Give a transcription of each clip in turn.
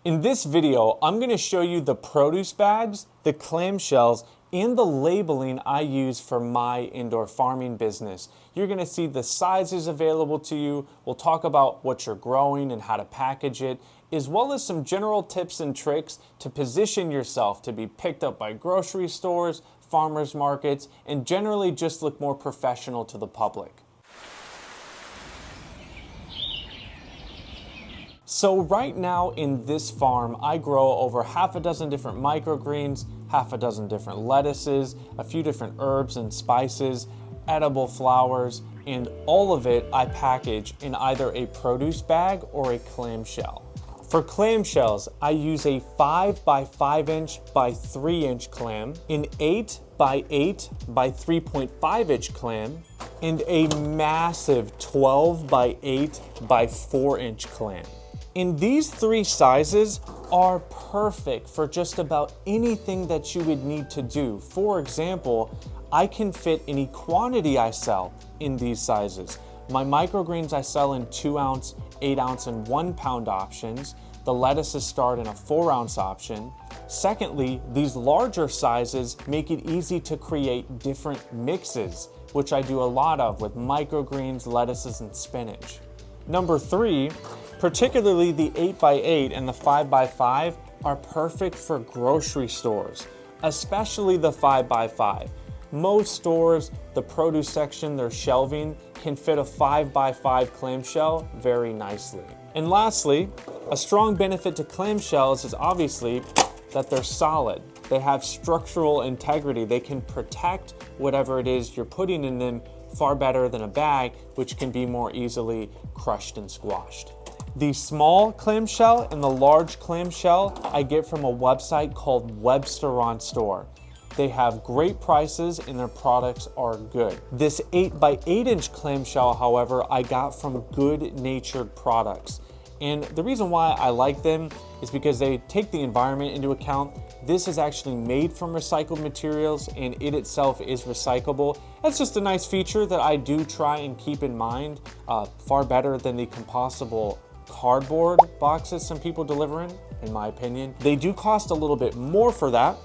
In this video, I'm going to show you the produce bags, the clamshells, and the labeling I use for my indoor farming business. You're going to see the sizes available to you. We'll talk about what you're growing and how to package it, as well as some general tips and tricks to position yourself to be picked up by grocery stores, farmers markets, and generally just look more professional to the public. So right now in this farm, I grow over half a dozen different microgreens, half a dozen different lettuces, a few different herbs and spices, edible flowers, and all of it I package in either a produce bag or a clamshell. For clamshells, I use a 5 by 5 inch by 3 inch clam, an 8 by 8 by 3.5 inch clam, and a massive 12 by 8 by 4 inch clam. And these three sizes are perfect for just about anything that you would need to do. For example, I can fit any quantity I sell in these sizes. My microgreens I sell in 2 ounce, 8 ounce, and 1 pound options. The lettuces start in a 4 ounce option. Secondly, these larger sizes make it easy to create different mixes, which I do a lot of with microgreens, lettuces, and spinach. Number 3, particularly the 8 by 8 and the 5 by 5 are perfect for grocery stores, especially the 5 by 5. Most stores, the produce section, their shelving can fit a 5 by 5 clamshell very nicely. And lastly, a strong benefit to clamshells is obviously that they're solid. They have structural integrity. They can protect whatever it is you're putting in them far better than a bag, which can be more easily crushed and squashed. The small clamshell and the large clamshell I get from a website called Webster on Store. They have great prices and their products are good. This 8 by 8 inch clamshell, however, I got from Good Natured Products. And the reason why I like them is because they take the environment into account. This is actually made from recycled materials and it itself is recyclable. That's just a nice feature that I do try and keep in mind, far better than the compostable cardboard boxes some people deliver in my opinion. They do cost a little bit more for that.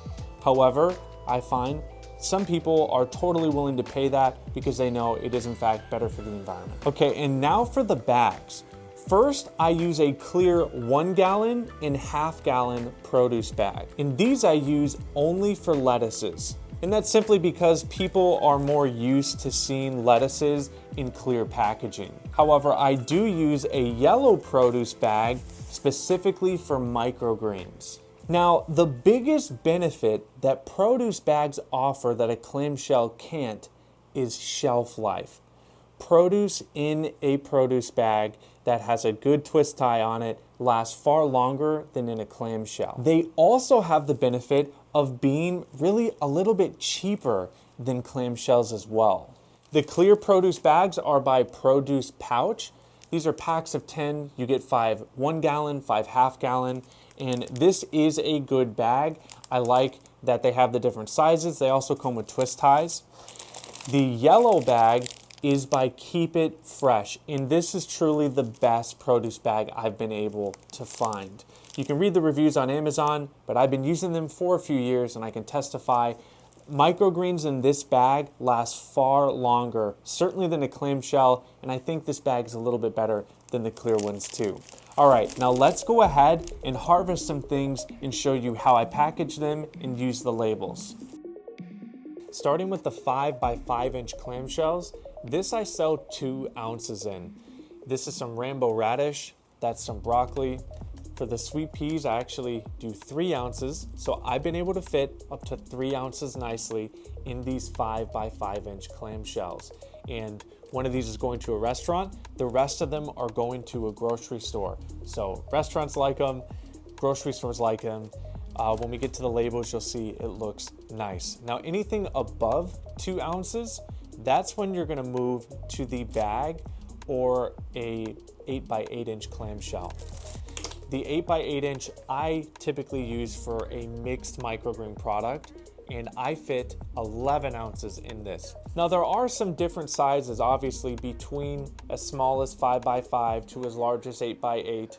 However, I find some people are totally willing to pay that because they know it is in fact better for the environment. Okay, and now for the bags. First, I use a clear 1 gallon and half gallon produce bag. And these I use only for lettuces. And that's simply because people are more used to seeing lettuces in clear packaging. However, I do use a yellow produce bag specifically for microgreens. Now, the biggest benefit that produce bags offer that a clamshell can't is shelf life. Produce in a produce bag that has a good twist tie on it lasts far longer than in a clamshell. They also have the benefit of being really a little bit cheaper than clamshells as well. The clear produce bags are by Produce Pouch. These are packs of 10. You get 5 1 gallon, 5 half gallon, and this is a good bag. I like that they have the different sizes. They also come with twist ties. The yellow bag is by Keep It Fresh, and this is truly the best produce bag I've been able to find. You can read the reviews on Amazon, but I've been using them for a few years and I can testify microgreens in this bag last far longer, certainly than a clamshell, and I think this bag is a little bit better than the clear ones too. All right, now let's go ahead and harvest some things and show you how I package them and use the labels. Starting with the 5 by 5 inch clamshells, this I sell 2 ounces in. This is some Rambo radish, that's some broccoli. For the sweet peas, I actually do 3 ounces. So I've been able to fit up to 3 ounces nicely in these 5 by 5 inch clamshells. And one of these is going to a restaurant. The rest of them are going to a grocery store. So restaurants like them, grocery stores like them. When we get to the labels, you'll see it looks nice. Now anything above 2 ounces, that's when you're gonna move to the bag or a 8 by 8 inch clamshell. The 8 by 8 inch I typically use for a mixed microgreen product, and I fit 11 ounces in this. Now there are some different sizes obviously between as small as 5 by 5 to as large as 8 by 8.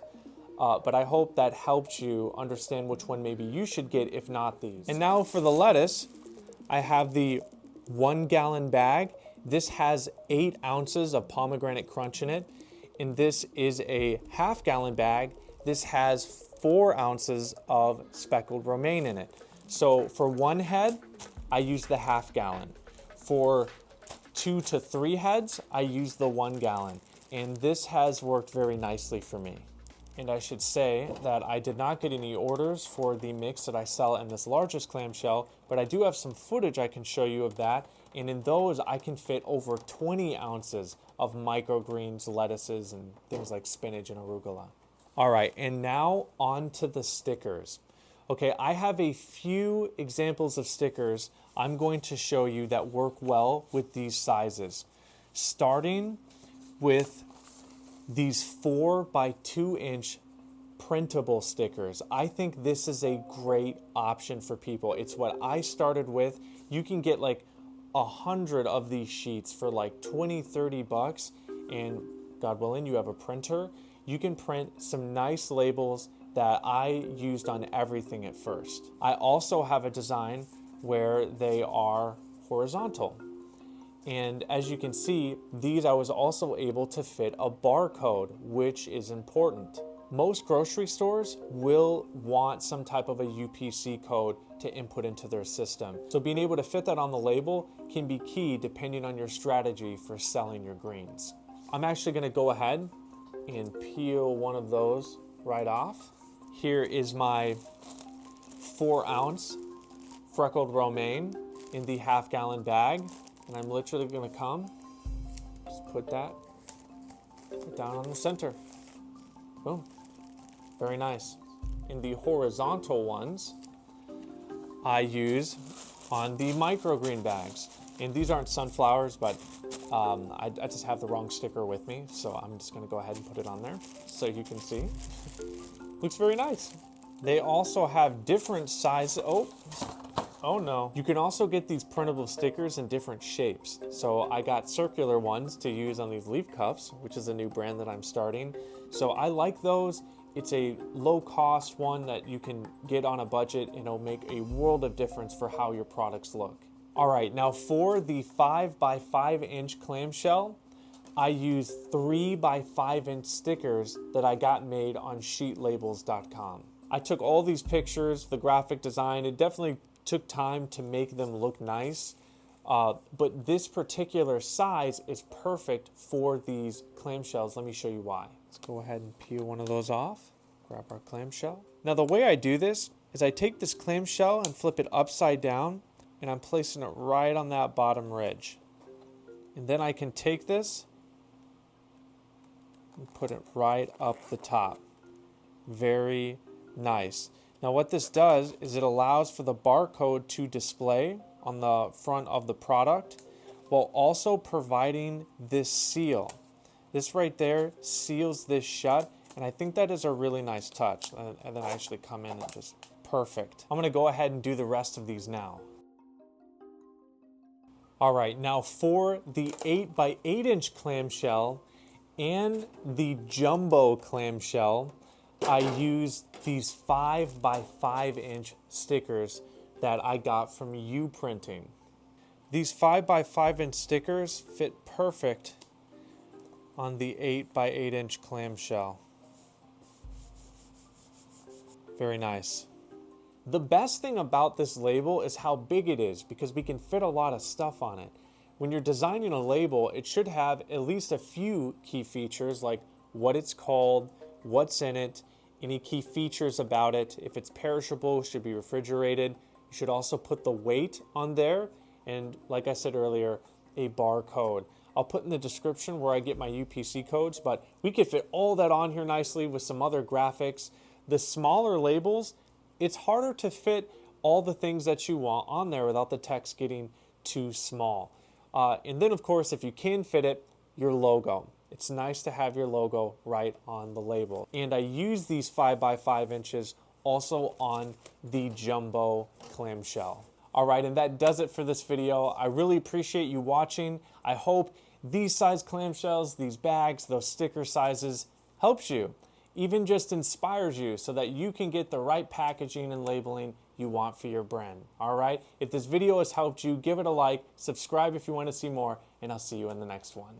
but I hope that helped you understand which one maybe you should get, if not these. And now for the lettuce, I have the 1 gallon bag. This has 8 ounces of pomegranate crunch in it. And this is a half gallon bag. This has 4 ounces of speckled romaine in it. So for 1 head, I use the half gallon. For 2 to 3 heads, I use the 1 gallon. And this has worked very nicely for me. And I should say that I did not get any orders for the mix that I sell in this largest clamshell, but I do have some footage I can show you of that. And in those, I can fit over 20 ounces of microgreens, lettuces, and things like spinach and arugula. All right, and now on to the stickers. Okay, I have a few examples of stickers I'm going to show you that work well with these sizes. Starting with these 4 by 2 inch printable stickers. I think this is a great option for people. It's what I started with. You can get like 100 of these sheets for like 20, 30 bucks, and God willing, you have a printer. You can print some nice labels that I used on everything at first. I also have a design where they are horizontal. And as you can see, these I was also able to fit a barcode, which is important. Most grocery stores will want some type of a UPC code to input into their system. So being able to fit that on the label can be key depending on your strategy for selling your greens. I'm actually gonna go ahead and peel one of those right off. Here is my 4 ounce freckled romaine in the half gallon bag. And I'm literally gonna come, just put that down on the center. Boom, very nice. In the horizontal ones, I use on the microgreen bags. And these aren't sunflowers, but I just have the wrong sticker with me. So I'm just gonna go ahead and put it on there so you can see. Looks very nice. They also have different sizes. Oh no. You can also get these printable stickers in different shapes. So I got circular ones to use on these leaf cups, which is a new brand that I'm starting. So I like those. It's a low cost one that you can get on a budget, and it'll make a world of difference for how your products look. All right, now for the 5 by 5 inch clamshell, I use 3 by 5 inch stickers that I got made on sheetlabels.com. I took all these pictures, the graphic design, it definitely took time to make them look nice, but this particular size is perfect for these clamshells. Let me show you why. Let's go ahead and peel one of those off, grab our clamshell. Now the way I do this is I take this clamshell and flip it upside down, and I'm placing it right on that bottom ridge. And then I can take this and put it right up the top. Very nice. Now what this does is it allows for the barcode to display on the front of the product while also providing this seal. This right there seals this shut, and I think that is a really nice touch. And then I actually come in and just perfect. I'm gonna go ahead and do the rest of these now. All right, now for the 8 by 8 inch clamshell and the jumbo clamshell, I used these 5 by 5 inch stickers that I got from UPrinting. These 5 by 5 inch stickers fit perfect on the 8 by 8 inch clamshell. Very nice. The best thing about this label is how big it is, because we can fit a lot of stuff on it. When you're designing a label, it should have at least a few key features like what it's called, what's in it, any key features about it. If it's perishable, it should be refrigerated. You should also put the weight on there, and like I said earlier, a barcode. I'll put in the description where I get my UPC codes, but we could fit all that on here nicely with some other graphics. The smaller labels, it's harder to fit all the things that you want on there without the text getting too small. And then of course, if you can fit it, your logo. It's nice to have your logo right on the label. And I use these 5 by 5 inches also on the jumbo clamshell. All right, and that does it for this video. I really appreciate you watching. I hope these size clamshells, these bags, those sticker sizes helps you. even just inspires you so that you can get the right packaging and labeling you want for your brand. All right? If this video has helped you, give it a like, subscribe if you want to see more, and I'll see you in the next one.